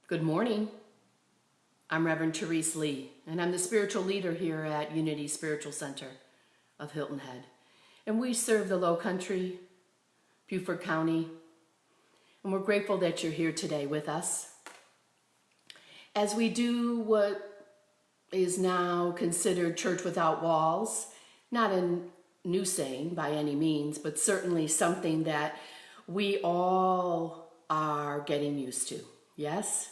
Good morning. I'm Reverend Therese Lee, and I'm the spiritual leader here at Unity Spiritual Center of Hilton Head. And we serve the Low Country, Beaufort County, and we're grateful that you're here today with us as we do what is now considered church without walls. Not a new saying by any means, but certainly something that we all are getting used to. Yes?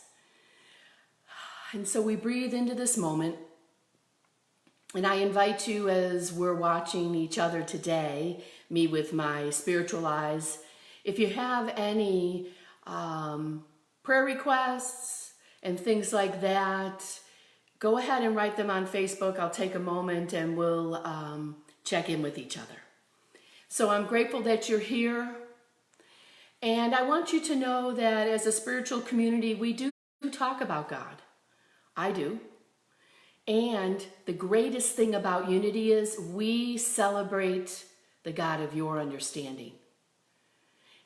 And so we breathe into this moment, and I invite you, as we're watching each other today, me with my spiritual eyes, if you have any prayer requests and things like that, go ahead and write them on Facebook. I'll take a moment and we'll check in with each other. So I'm grateful that you're here, and I want you to know that as a spiritual community, we do talk about God. I do. And the greatest thing about Unity is we celebrate the God of your understanding.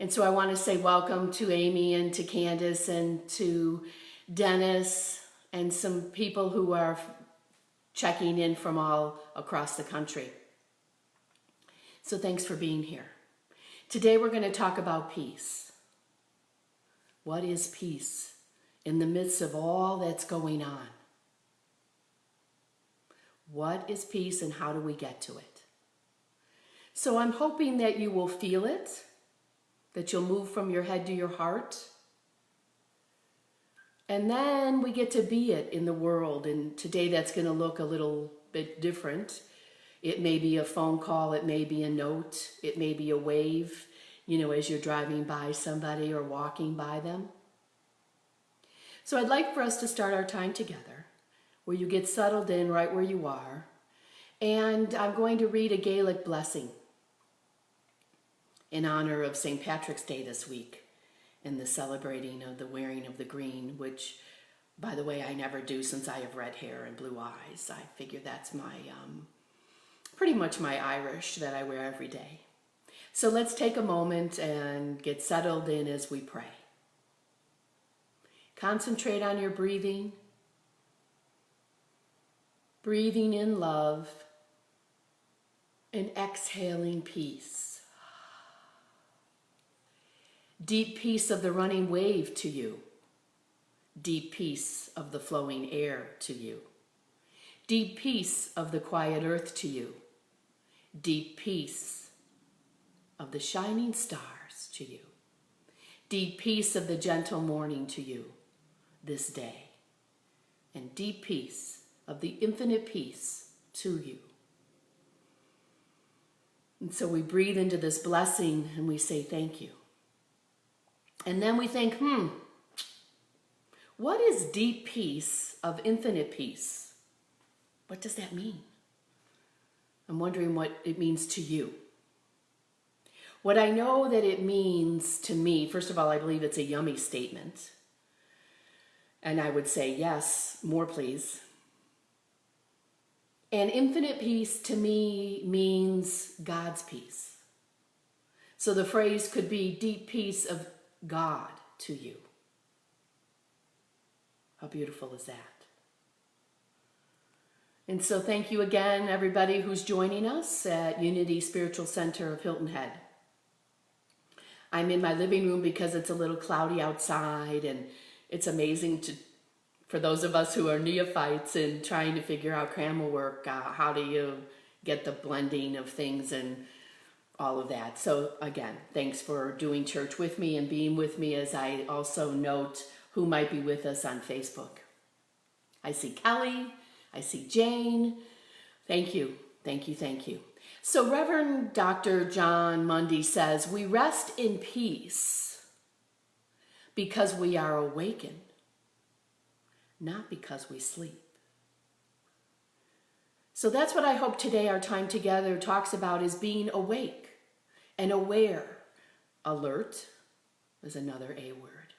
And so I want to say welcome to Amy and to Candace and to Dennis and some people who are checking in from all across the country. So thanks for being here. Today we're going to talk about peace. What is peace in the midst of all that's going on? What is peace and how do we get to it? So I'm hoping that you will feel it, that you'll move from your head to your heart. And then we get to be it in the world. And today that's going to look a little bit different. It may be a phone call, it may be a note, it may be a wave, as you're driving by somebody or walking by them. So I'd like for us to start our time together, where you get settled in right where you are. And I'm going to read a Gaelic blessing in honor of St. Patrick's Day this week and the celebrating of the wearing of the green, which, by the way, I never do since I have red hair and blue eyes. I figure that's my, pretty much my Irish that I wear every day. So let's take a moment and get settled in as we pray. Concentrate on your breathing. Breathing in love and exhaling peace. Deep peace of the running wave to you. Deep peace of the flowing air to you. Deep peace of the quiet earth to you. Deep peace of the shining stars to you. Deep peace of the gentle morning to you this day. And deep peace of the infinite peace to you. And so we breathe into this blessing and we say thank you. And then we think, what is deep peace of infinite peace? What does that mean? I'm wondering what it means to you. What I know that it means to me, first of all, I believe it's a yummy statement. And I would say, yes, more please. And infinite peace to me means God's peace. So the phrase could be deep peace of God to you. How beautiful is that? And so thank you again, everybody who's joining us at Unity Spiritual Center of Hilton Head. I'm in my living room because it's a little cloudy outside, and it's amazing for those of us who are neophytes and trying to figure out camera work, how do you get the blending of things and all of that. So again, thanks for doing church with me and being with me as I also note who might be with us on Facebook. I see Kelly, I see Jane. Thank you, thank you, thank you. So Reverend Dr. John Mundy says, we rest in peace because we are awakened, not because we sleep. So that's what I hope today our time together talks about, is being awake and aware. Alert is another A word.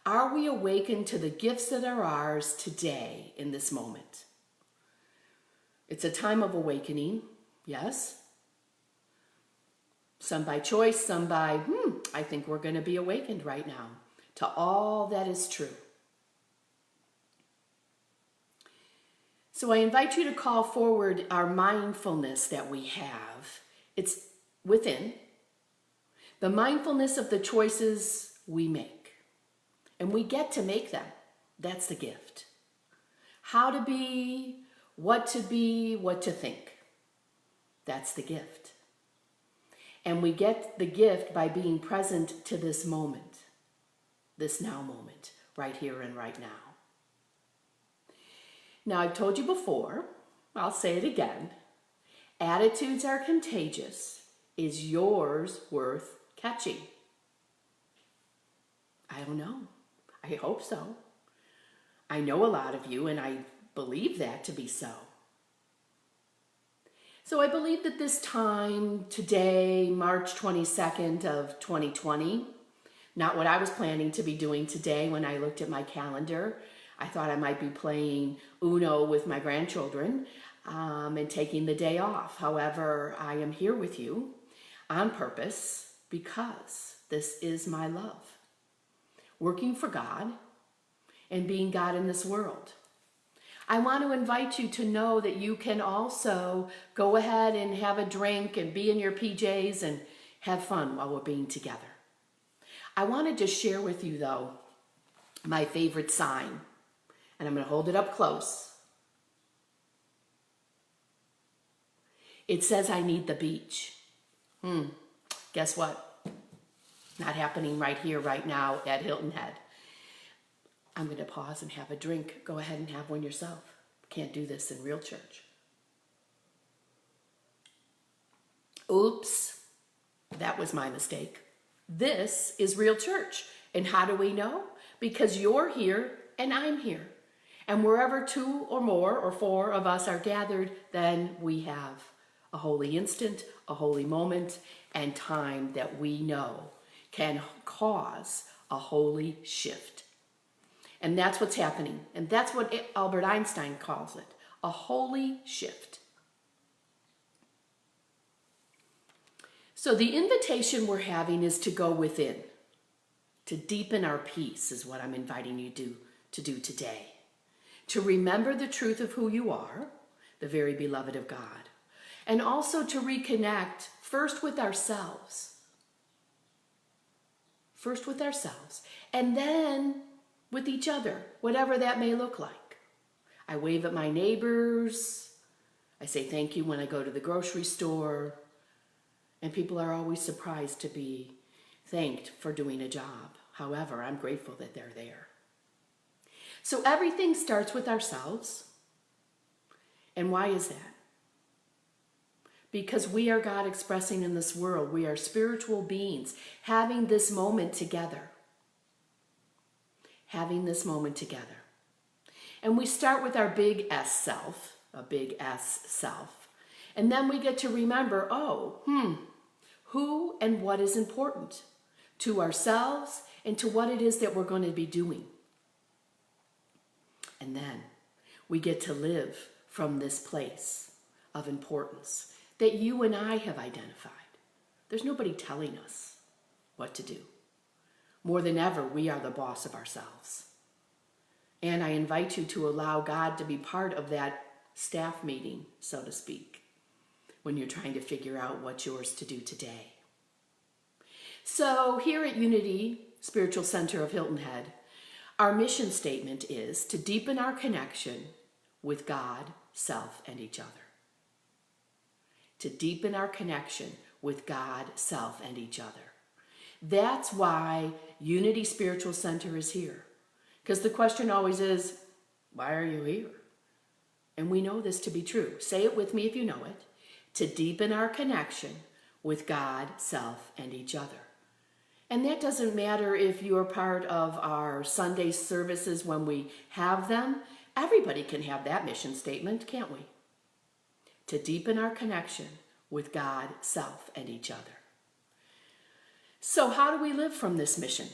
Are we awakened to the gifts that are ours today in this moment? It's a time of awakening, yes. Some by choice, some by, I think we're going to be awakened right now to all that is true. So I invite you to call forward our mindfulness that we have. It's within. The mindfulness of the choices we make. And we get to make them. That's the gift. How to be, what to think. That's the gift. And we get the gift by being present to this moment, this now moment, right here and right now. Now, I've told you before, I'll say it again. Attitudes are contagious. Is yours worth catching? I don't know. I hope so. I know a lot of you, and I believe that to be so. So I believe that this time, today, March 22nd of 2020, not what I was planning to be doing today when I looked at my calendar. I thought I might be playing Uno with my grandchildren and taking the day off. However, I am here with you on purpose because this is my love. Working for God and being God in this world. I want to invite you to know that you can also go ahead and have a drink and be in your PJs and have fun while we're being together. I want to just share with you, though, my favorite sign. And I'm going to hold it up close. It says, I need the beach. Guess what? Not happening right here, right now at Hilton Head. I'm going to pause and have a drink. Go ahead and have one yourself. Can't do this in real church. Oops, that was my mistake. This is real church. And how do we know? Because you're here and I'm here. And wherever two or more or four of us are gathered, then we have a holy instant, a holy moment, and time that we know can cause a holy shift. And that's what's happening. And that's what Albert Einstein calls it, a holy shift. So the invitation we're having is to go within, to deepen our peace is what I'm inviting you to do today. To remember the truth of who you are, the very beloved of God, and also to reconnect first with ourselves. First with ourselves, and then with each other, whatever that may look like. I wave at my neighbors. I say thank you when I go to the grocery store. And people are always surprised to be thanked for doing a job. However, I'm grateful that they're there. So everything starts with ourselves. And why is that? Because we are God expressing in this world. We are spiritual beings having this moment together. Having this moment together. And we start with our big S self, a big S self. And then we get to remember, who and what is important to ourselves and to what it is that we're going to be doing. And then we get to live from this place of importance that you and I have identified. There's nobody telling us what to do. More than ever, we are the boss of ourselves. And I invite you to allow God to be part of that staff meeting, so to speak, when you're trying to figure out what's yours to do today. So here at Unity Spiritual Center of Hilton Head, our mission statement is to deepen our connection with God, self, and each other. To deepen our connection with God, self, and each other. That's why Unity Spiritual Center is here. Because the question always is, why are you here? And we know this to be true. Say it with me if you know it. To deepen our connection with God, self, and each other. And that doesn't matter if you're part of our Sunday services when we have them. Everybody can have that mission statement, can't we? To deepen our connection with God, self, and each other. So how do we live from this mission?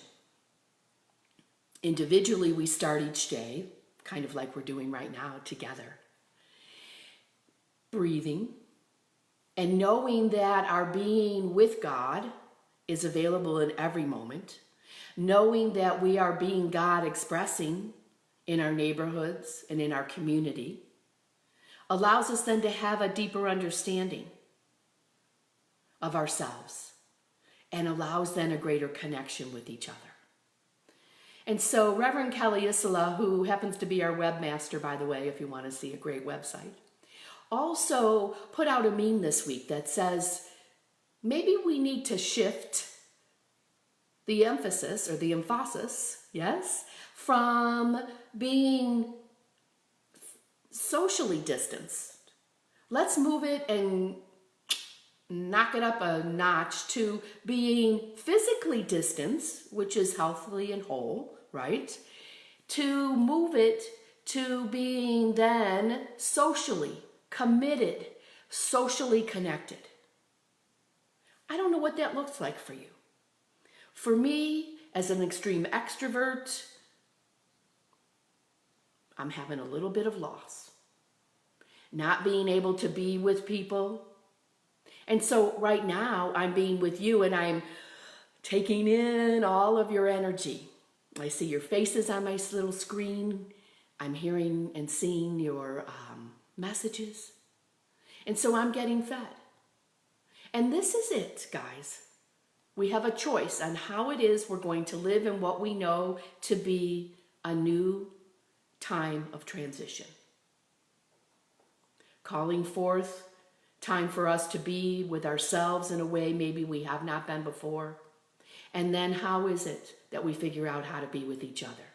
Individually, we start each day, kind of like we're doing right now together. Breathing and knowing that our being with God is available in every moment. Knowing that we are being God expressing in our neighborhoods and in our community. allows us then to have a deeper understanding of ourselves and allows then a greater connection with each other. And so Reverend Kelly Isola, who happens to be our webmaster, by the way, if you want to see a great website, also put out a meme this week that says, maybe we need to shift the emphasis or the emphasis, yes, from being socially distanced. Let's move it and knock it up a notch to being physically distanced, which is healthy and whole, right? To move it to being then socially committed, socially connected. I don't know what that looks like for you. For me, as an extreme extrovert, I'm having a little bit of loss. Not being able to be with people. And so right now I'm being with you and I'm taking in all of your energy. I see your faces on my little screen. I'm hearing and seeing your messages. And so I'm getting fed. And this is it, guys. We have a choice on how it is we're going to live in what we know to be a new time of transition. Calling forth time for us to be with ourselves in a way maybe we have not been before. And then how is it that we figure out how to be with each other?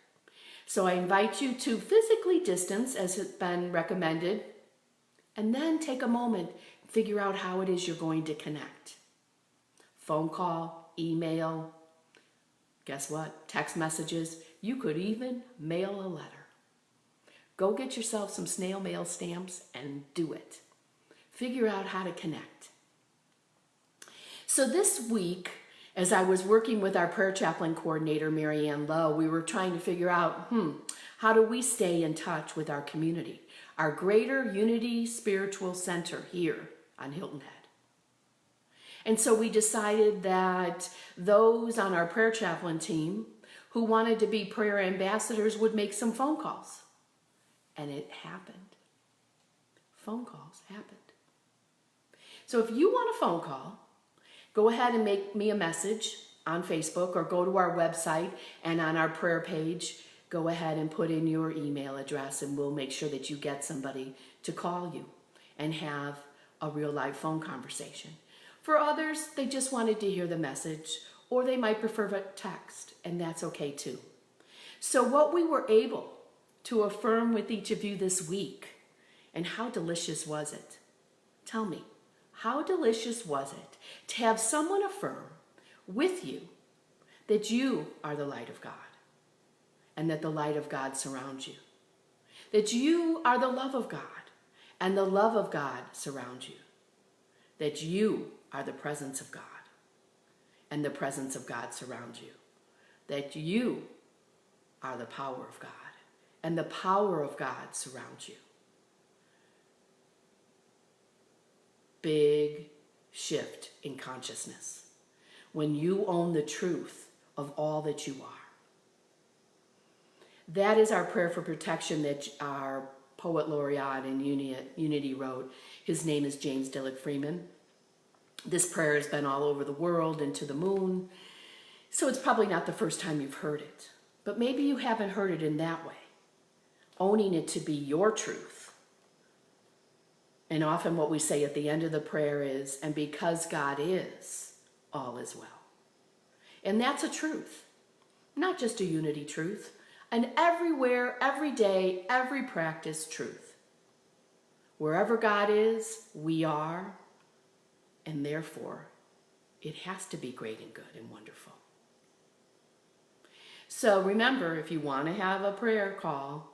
So I invite you to physically distance as has been recommended, and then take a moment, figure out how it is you're going to connect. Phone call, email, guess what? Text messages. You could even mail a letter. Go get yourself some snail mail stamps and do it. Figure out how to connect. So this week, as I was working with our prayer chaplain coordinator, Marianne Lowe, we were trying to figure out, how do we stay in touch with our community, our greater Unity Spiritual Center here on Hilton Head. And so we decided that those on our prayer chaplain team who wanted to be prayer ambassadors would make some phone calls. And it happened. Phone calls happened. So if you want a phone call, go ahead and make me a message on Facebook or go to our website and on our prayer page, go ahead and put in your email address and we'll make sure that you get somebody to call you and have a real live phone conversation. For others, they just wanted to hear the message or they might prefer a text, and that's okay too. So what we were able to affirm with each of you this week, and how delicious was it? Tell me, how delicious was it to have someone affirm with you that you are the light of God and that the light of God surrounds you? That you are the love of God and the love of God surrounds you? That you are the presence of God and the presence of God surrounds you? That you are the power of God and the power of God surrounds you? Big shift in consciousness when you own the truth of all that you are. That is our prayer for protection that our poet laureate in Unity wrote. His name is James Dillick Freeman. This prayer has been all over the world and to the moon, so it's probably not the first time you've heard it, but maybe you haven't heard it in that way, owning it to be your truth. And often what we say at the end of the prayer is, and because God is, all is well. And that's a truth, not just a Unity truth, an everywhere, every day, every practice truth. Wherever God is, we are, and therefore, it has to be great and good and wonderful. So remember, if you want to have a prayer call,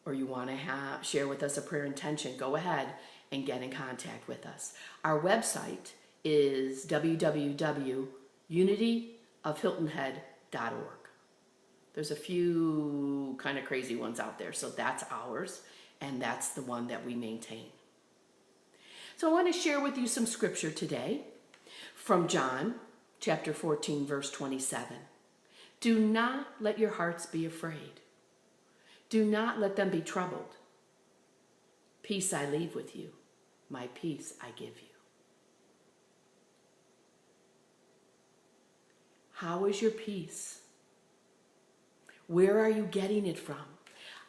or you want to share with us a prayer intention, go ahead and get in contact with us. Our website is www.unityofhiltonhead.org. There's a few kind of crazy ones out there, so that's ours, and that's the one that we maintain. So I want to share with you some scripture today from John chapter 14, verse 27. Do not let your hearts be afraid. Do not let them be troubled. Peace I leave with you. My peace I give you. How is your peace? Where are you getting it from?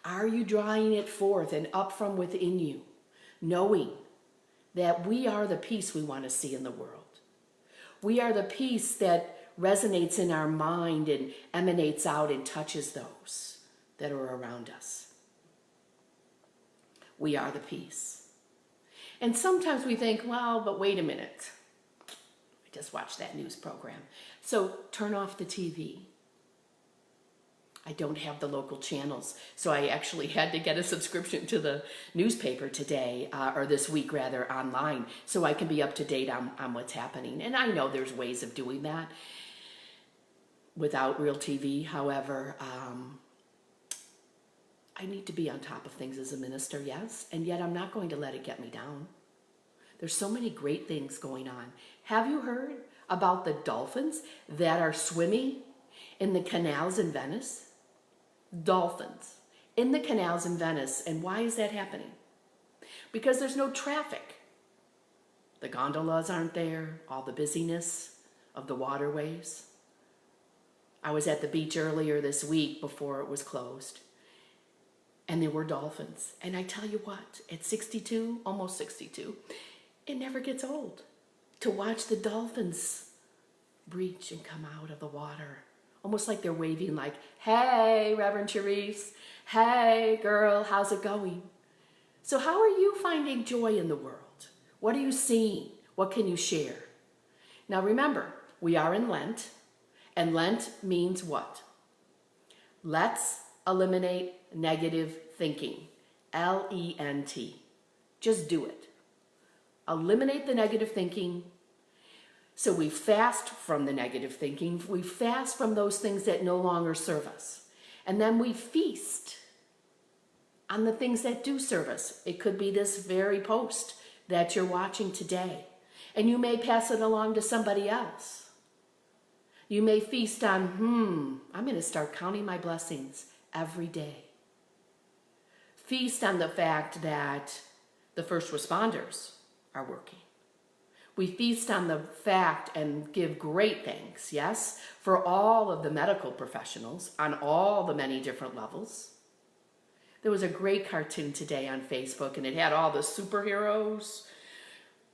Are you drawing it forth and up from within you, knowing that we are the peace we want to see in the world? We are the peace that resonates in our mind and emanates out and touches those that are around us. We are the peace. And sometimes we think, well, but wait a minute. I just watched that news program. So turn off the TV. I don't have the local channels, so I actually had to get a subscription to the newspaper today, or this week rather, online, so I can be up to date on what's happening. And I know there's ways of doing that without real TV. However, I need to be on top of things as a minister, yes, and yet I'm not going to let it get me down. There's so many great things going on. Have you heard about the dolphins that are swimming in the canals in Venice? Dolphins in the canals in Venice. And why is that happening? Because there's no traffic. The gondolas aren't there, all the busyness of the waterways. I was at the beach earlier this week before it was closed, and there were dolphins. And I tell you what, at 62, almost 62, it never gets old to watch the dolphins breach and come out of the water. Almost like they're waving like, hey, Reverend Therese, hey, girl, how's it going? So how are you finding joy in the world? What are you seeing? What can you share? Now remember, we are in Lent, and Lent means what? Let's eliminate negative thinking. L-E-N-T. Just do it. Eliminate the negative thinking. So we fast from the negative thinking. We fast from those things that no longer serve us. And then we feast on the things that do serve us. It could be this very post that you're watching today. And you may pass it along to somebody else. You may feast on, I'm going to start counting my blessings every day. Feast on the fact that the first responders are working. We feast on the fact and give great thanks, yes, for all of the medical professionals on all the many different levels. There was a great cartoon today on Facebook, and it had all the superheroes,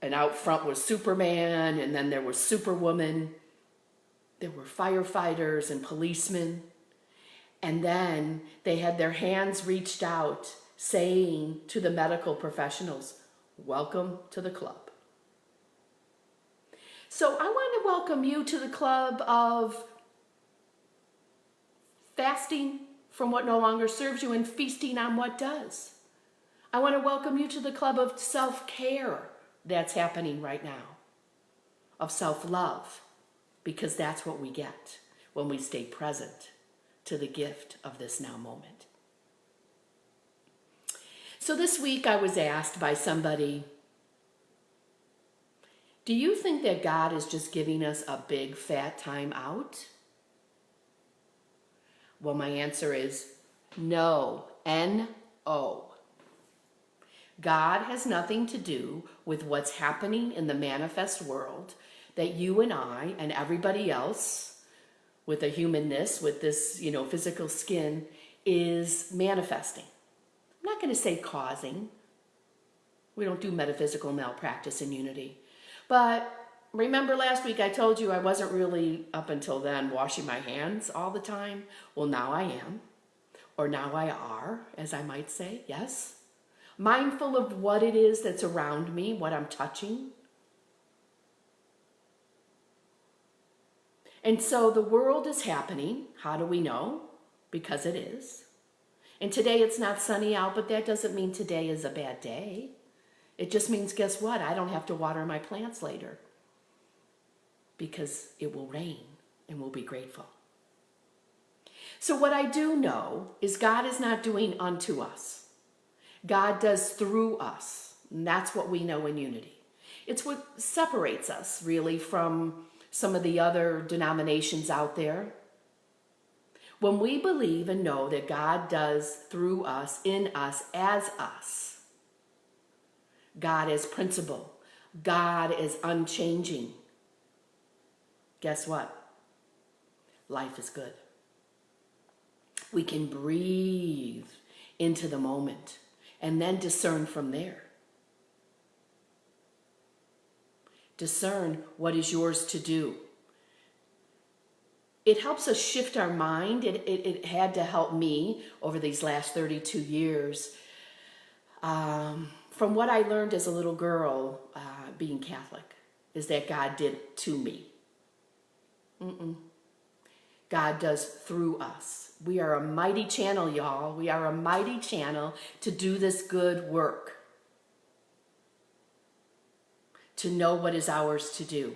and out front was Superman, and then there was Superwoman. There were firefighters and policemen, and then they had their hands reached out saying to the medical professionals, welcome to the club. So I want to welcome you to the club of fasting from what no longer serves you and feasting on what does. I want to welcome you to the club of self-care that's happening right now, of self-love, because that's what we get when we stay present to the gift of this now moment. So this week I was asked by somebody, do you think that God is just giving us a big fat time out? Well, my answer is no, N-O. God has nothing to do with what's happening in the manifest world that you and I and everybody else with a humanness, with this, physical skin, is manifesting. I'm not going to say causing. We don't do metaphysical malpractice in Unity. But remember last week I told you I wasn't really, up until then, washing my hands all the time? Well, now I am. Or now I are, as I might say, yes. Mindful of what it is that's around me, what I'm touching. And so the world is happening. How do we know? Because it is. And today it's not sunny out, but that doesn't mean today is a bad day. It just means, guess what? I don't have to water my plants later because it will rain and we'll be grateful. So what I do know is God is not doing unto us. God does through us. And that's what we know in Unity. It's what separates us really from some of the other denominations out there. When we believe and know that God does through us, in us, as us, God as principle, God as unchanging, guess what? Life is good. We can breathe into the moment and then discern from there. Discern what is yours to do. It helps us shift our mind. It had to help me over these last 32 years. From what I learned as a little girl, being Catholic, is that God did to me. God does through us. We are a mighty channel, y'all. We are a mighty channel to do this good work. To know what is ours to do.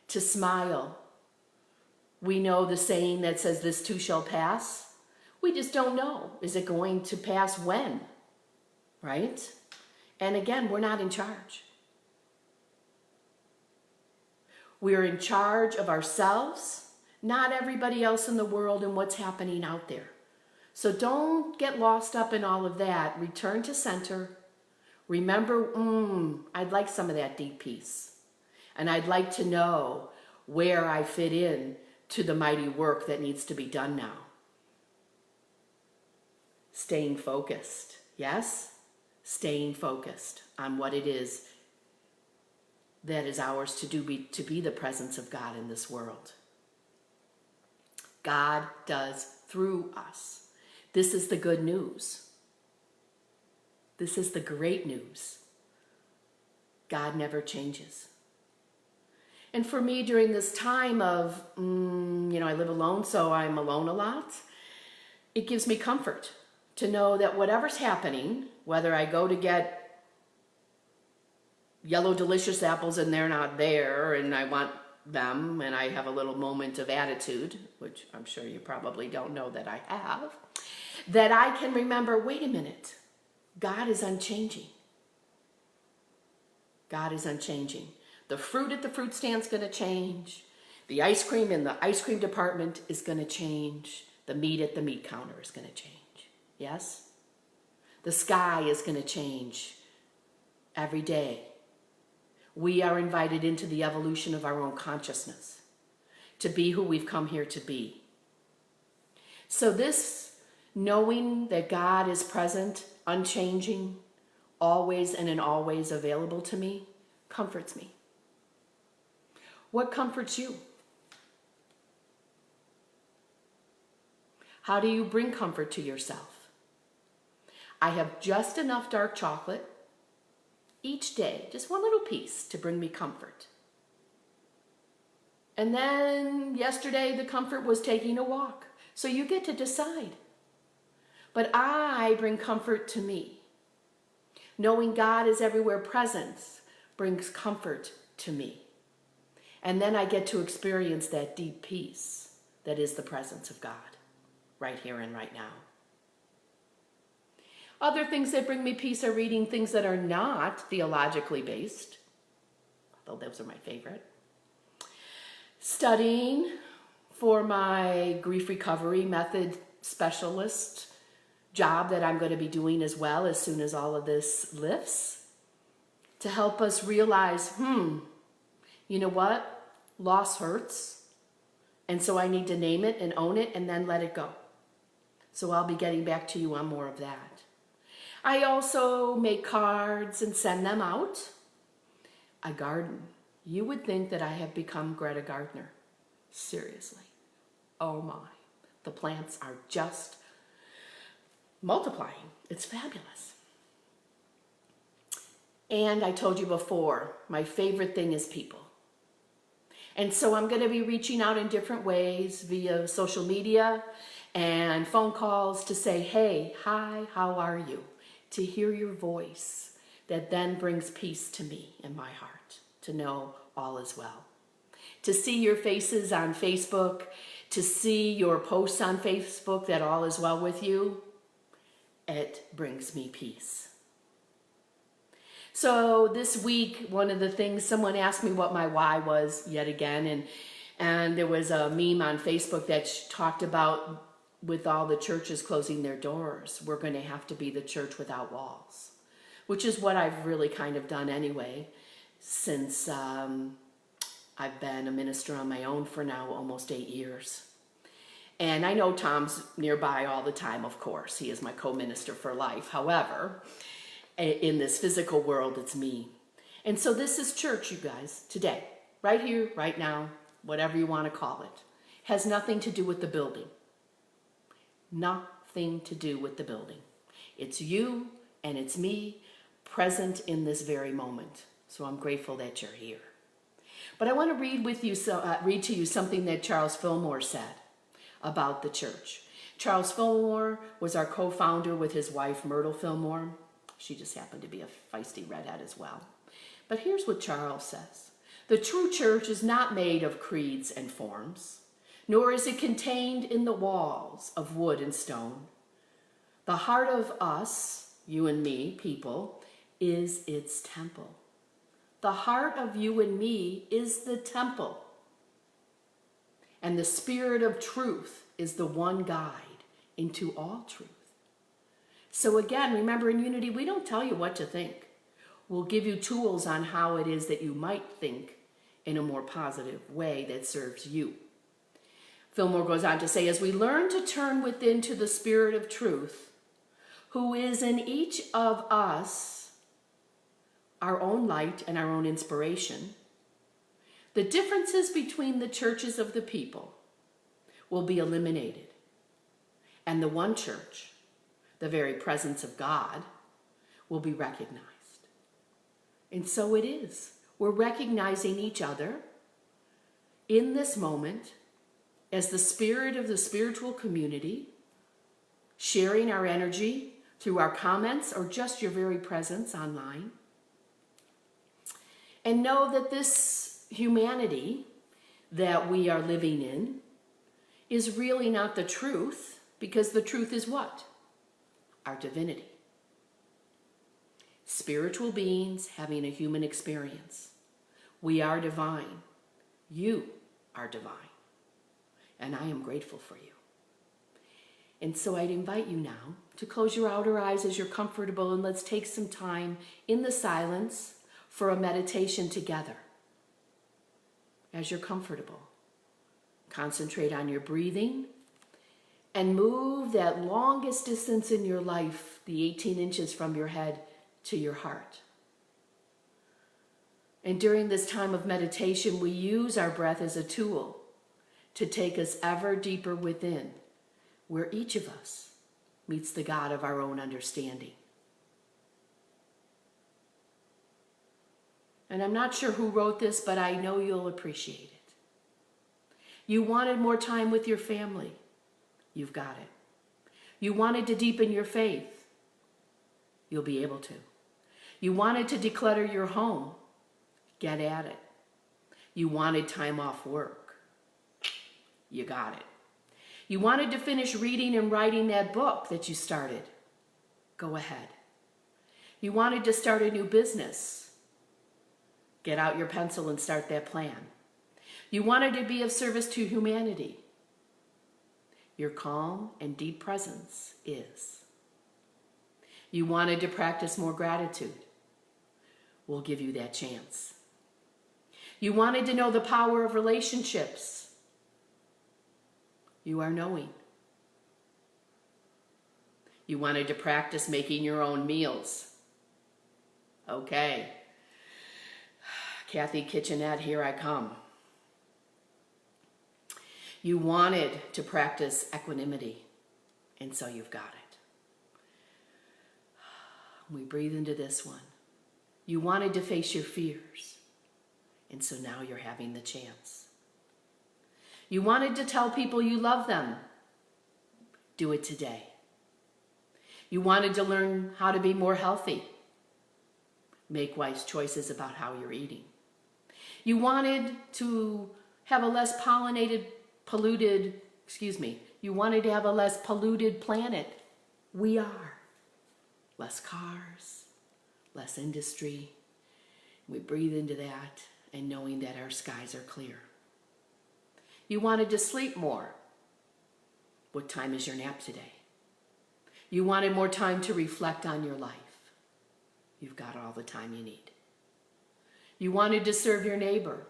To smile. We know the saying that says, this too shall pass. We just don't know. Is it going to pass when? Right? And again, we're not in charge. We're in charge of ourselves, not everybody else in the world and what's happening out there. So don't get lost up in all of that. Return to center. Remember, I'd like some of that deep peace. And I'd like to know where I fit in to the mighty work that needs to be done now. Staying focused, yes? Staying focused on what it is that is ours to do, to be the presence of God in this world. God does through us. This is the good news. This is the great news. God never changes. And for me, during this time of, I live alone, so I'm alone a lot. It gives me comfort to know that whatever's happening, whether I go to get yellow delicious apples and they're not there and I want them and I have a little moment of attitude, which I'm sure you probably don't know that I have, that I can remember, wait a minute, God is unchanging. God is unchanging. The fruit at the fruit stand is going to change. The ice cream in the ice cream department is going to change. The meat at the meat counter is going to change. Yes? The sky is going to change every day. We are invited into the evolution of our own consciousness to be who we've come here to be. So this knowing that God is present, unchanging, always and in all ways available to me, comforts me. What comforts you? How do you bring comfort to yourself? I have just enough dark chocolate each day, just one little piece to bring me comfort. And then yesterday the comfort was taking a walk. So you get to decide. But I bring comfort to me. Knowing God is everywhere present brings comfort to me. And then I get to experience that deep peace that is the presence of God right here and right now. Other things that bring me peace are reading things that are not theologically based, although those are my favorite. Studying for my grief recovery method specialist job that I'm going to be doing as well as soon as all of this lifts, to help us realize, you know what? Loss hurts. And so I need to name it and own it and then let it go. So I'll be getting back to you on more of that. I also make cards and send them out. I garden. You would think that I have become Greta Gardner. Seriously. Oh my. The plants are just multiplying. It's fabulous. And I told you before, my favorite thing is people. And so I'm going to be reaching out in different ways via social media and phone calls to say, hey, hi, how are you? To hear your voice that then brings peace to me in my heart, to know all is well. To see your faces on Facebook, to see your posts on Facebook that all is well with you, it brings me peace. So this week, one of the things, someone asked me what my why was yet again, and there was a meme on Facebook that talked about, with all the churches closing their doors, we're going to have to be the church without walls. which is what I've really kind of done anyway, since I've been a minister on my own for now almost 8 years. And I know Tom's nearby all the time, of course. He is my co-minister for life. However, in this physical world, it's me. And so this is church, you guys, today, right here, right now, whatever you want to call it. Has nothing to do with the building. Nothing to do with the building. It's you and it's me present in this very moment. So I'm grateful that you're here. But I want to read to you something that Charles Fillmore said about the church. Charles Fillmore was our co-founder with his wife, Myrtle Fillmore. She just happened to be a feisty redhead as well. But here's what Charles says. The true church is not made of creeds and forms, nor is it contained in the walls of wood and stone. The heart of us, you and me, people, is its temple. The heart of you and me is the temple. And the Spirit of truth is the one guide into all truth. So again, remember in Unity, we don't tell you what to think. We'll give you tools on how it is that you might think in a more positive way that serves you. Fillmore goes on to say, as we learn to turn within to the Spirit of truth, who is in each of us, our own light and our own inspiration, the differences between the churches of the people will be eliminated. And the one church, the very presence of God, will be recognized. And so it is. We're recognizing each other in this moment as the spirit of the spiritual community, sharing our energy through our comments or just your very presence online. And know that this humanity that we are living in is really not the truth, because the truth is what? Our divinity. Spiritual beings having a human experience. We are divine. You are divine. And I am grateful for you. And so I'd invite you now to close your outer eyes as you're comfortable, and let's take some time in the silence for a meditation together. As you're comfortable, concentrate on your breathing and move that longest distance in your life, the 18 inches from your head to your heart. And during this time of meditation, we use our breath as a tool to take us ever deeper within, where each of us meets the God of our own understanding. And I'm not sure who wrote this, but I know you'll appreciate it. You wanted more time with your family. You've got it. You wanted to deepen your faith. You'll be able to. You wanted to declutter your home. Get at it. You wanted time off work. You got it. You wanted to finish reading and writing that book that you started. Go ahead. You wanted to start a new business. Get out your pencil and start that plan. You wanted to be of service to humanity. Your calm and deep presence is. You wanted to practice more gratitude. We'll give you that chance. You wanted to know the power of relationships. You are knowing. You wanted to practice making your own meals. Okay. Kathy Kitchenette, here I come. You wanted to practice equanimity, and so you've got it. We breathe into this one. You wanted to face your fears, and so now you're having the chance. You wanted to tell people you love them. Do it today. You wanted to learn how to be more healthy. Make wise choices about how you're eating. You wanted to have a less you wanted to have a less polluted planet. We are. Less cars, less industry. We breathe into that and knowing that our skies are clear. You wanted to sleep more. What time is your nap today? You wanted more time to reflect on your life. you've got all the time you need. You wanted to serve your neighbor,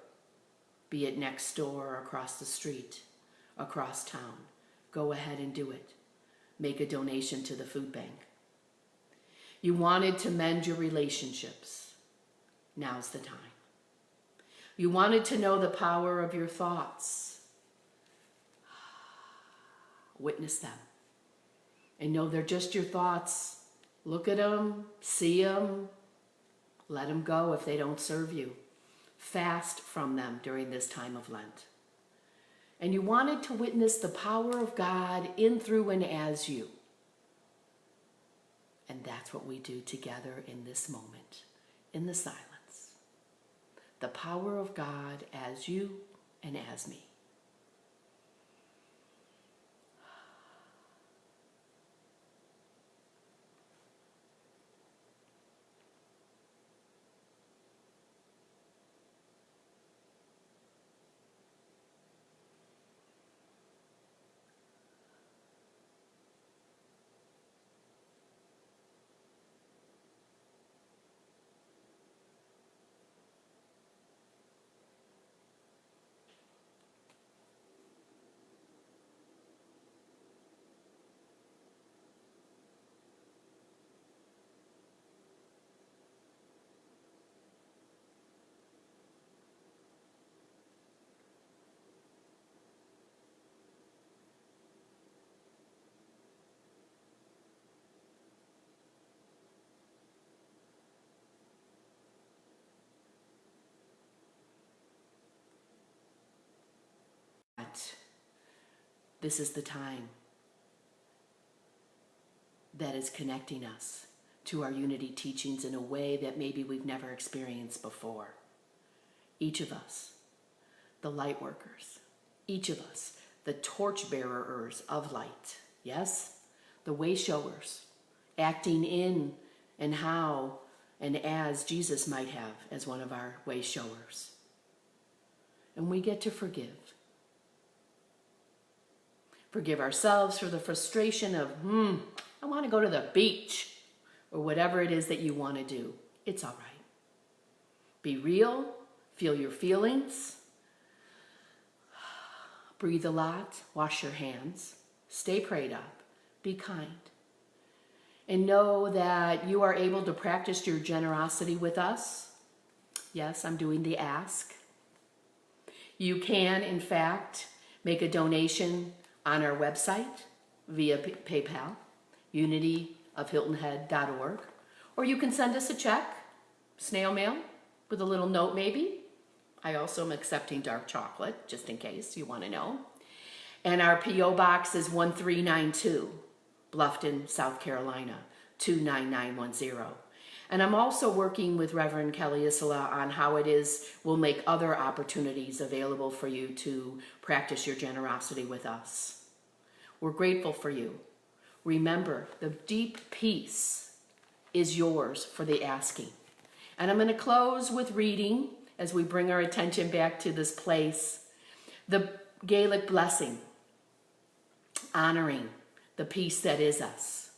be it next door or across the street, across town. Go ahead and do it. Make a donation to the food bank. You wanted to mend your relationships. Now's the time. You wanted to know the power of your thoughts. Witness them. And know they're just your thoughts. Look at them, see them, let them go if they don't serve you. Fast from them during this time of Lent. And you wanted to witness the power of God in, through, and as you. And that's what we do together in this moment, in the silence. The power of God as you and as me. This is the time that is connecting us to our unity teachings in a way that maybe we've never experienced before. Each of us, the light workers, each of us, the torch bearers of light, yes? The way showers, acting in and how and as Jesus might have as one of our way showers. And we get to forgive. Forgive ourselves for the frustration of, I want to go to the beach, or whatever it is that you want to do. It's all right. Be real, feel your feelings, breathe a lot, wash your hands, stay prayed up, be kind. And know that you are able to practice your generosity with us. Yes, I'm doing the ask. You can, in fact, make a donation on our website via PayPal, unityofhiltonhead.org, or you can send us a check, snail mail, with a little note maybe. I also am accepting dark chocolate, just in case you want to know. And our P.O. Box is 1392, Bluffton, South Carolina, 29910. And I'm also working with Reverend Kelly Isola on how it is we'll make other opportunities available for you to practice your generosity with us. We're grateful for you. Remember, the deep peace is yours for the asking. And I'm going to close with reading, as we bring our attention back to this place, the Gaelic blessing, honoring the peace that is us.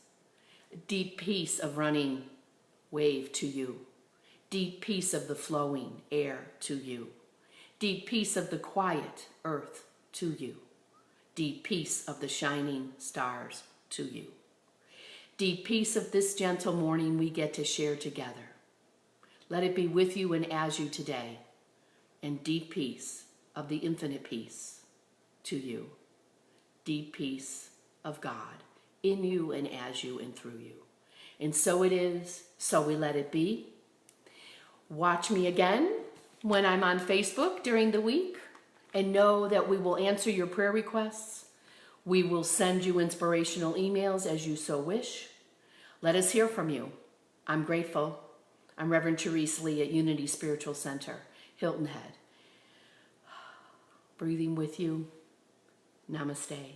Deep peace of running wave to you. Deep peace of the flowing air to you. Deep peace of the quiet earth to you. Deep peace of the shining stars to you. Deep peace of this gentle morning we get to share together. Let it be with you and as you today. And deep peace of the infinite peace to you. Deep peace of God in you and as you and through you. And so it is, so we let it be. Watch me again when I'm on Facebook during the week, and know that we will answer your prayer requests. We will send you inspirational emails as you so wish. Let us hear from you. I'm grateful. I'm Reverend Therese Lee at Unity Spiritual Center, Hilton Head. Breathing with you. Namaste.